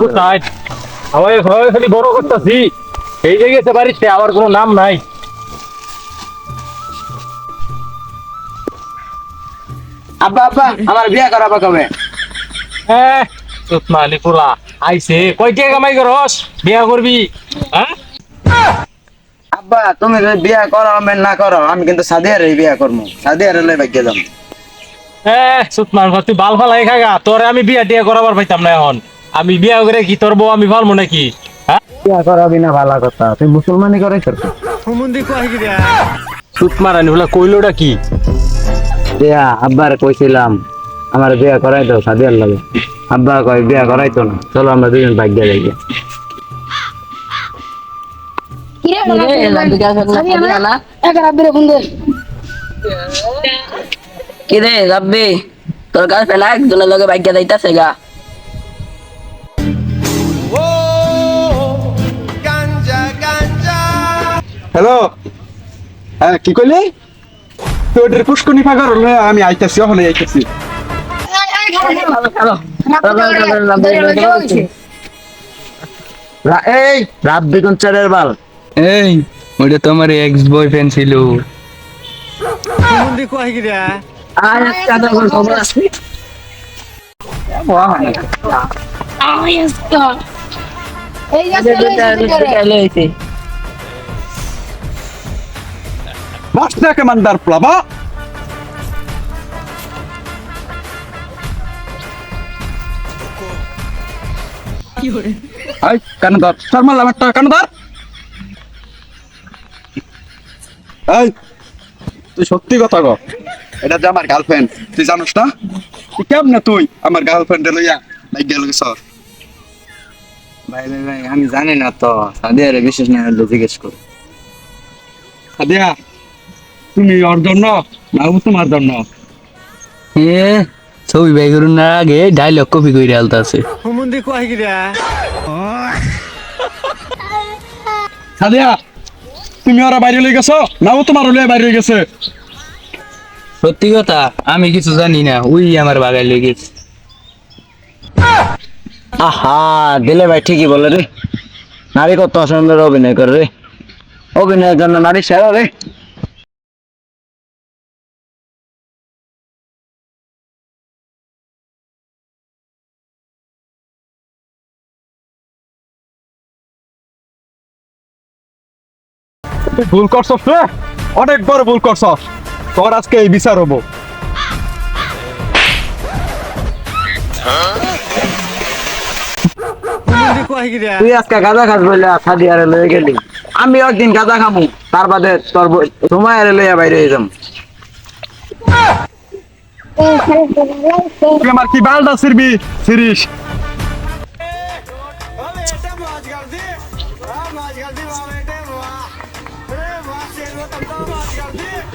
কোথায় আমায় ঘরে খালি বড় করতেছি এই যে গেছে বাড়িতে আবার কোনো নাম নাই। আব্বা আব্বা আমার বিয়া করাবা কবে? হ্যাঁ মালি পুরা আইছে কয় টাকা কামাই করস বিয়া করবি? হ্যাঁ আব্বা তুমি যদি বিয়া করো আমি না করো আমি কিন্তু সাদিয়ারে বিয়া করবো, সাদিয়ারে লই ভাগ্য যাম। হ্যাঁ সুতমান তুই বাল ফালাই খাগা তোরে আমি বিয়া টিয়া করাবার পাইতাম না এখন। আমি বিয়া করে কি তোর বউ আমি পারবো নাকি? হ্যাঁ বিয়া করাবি না ভালো কথা, তুই মুসলমানি করে করতো। সুতমার আনি হলা কইলোটা কি? বিয়া আব্বার কইছিলাম আমার বিয়া করাই দাও সাদিয়ার লাগে, আব্বা কয় বিয়া করাইতো না, চলো আমরা দুজন ভাগ্য যাই। কিরে রাব্বি তোর গার্লফ্রেন্ড একজনের লগে বাইক যাইতাছে গা। হ্যালো, হ্যাঁ কি কইলি? তোর পুষ্কনি ফাগার হলে আমি আইতাছি, ওখানে আইতাছি। এই রাব্বি কোনচারের বাল, এই ওটা তো আমার এক্স বয়ফ্রেন্ড ছিল। আর একটা তো খবর আছে। মাস্টার কমান্ডার প্লাবা আই কানাদার শর্মাল আমারটা কানাদার। এই তুই সত্যি কথা কর, এটা যে আমার গার্লফ্রেন্ড তুই জানোস না? তুই কেমনে তুই আমার গার্লফ্রেন্ডে লইয়া বাইক গেল সর? ভাই ভাই ভাই আমি জানি না তো, সাদিয়ারে বিশেষ না হলে জিজ্ঞেস কর। সাদিয়া তুমি ওর জন্য না ও তোমার জন্য? এ ছবি বাই করুন না আগে ডায়লগ কপি করে আলতাছে। সাদিয়া তুমি ওরা বাইরে লই গেছো না ও তোমার লইয়া বাইরে গেছে? সত্যি কথা আমি কিছু জানি না, ওই আমার বাগাই লই গেছে। আহা দিলে ভাই ঠিকই বলে রে, নারী কত সুন্দর অভিনয় করে রে, অভিনয়ের জন্য নারী সেরা রে। তুই ভুল করছস রে, অনেক বড় ভুল করছস, তোর আজকে এই বিচার হবো। তুই আজকে গাঁজা খাস বলে সাদিয়ারে লয়ে গেলি, আমি একদিন গাঁজা খামু তার বাদে তোর তোমায় লইয়া বাইরে হয়ে যাম। তুই আমার কি বালটা ছিড়বি ছিড়িস?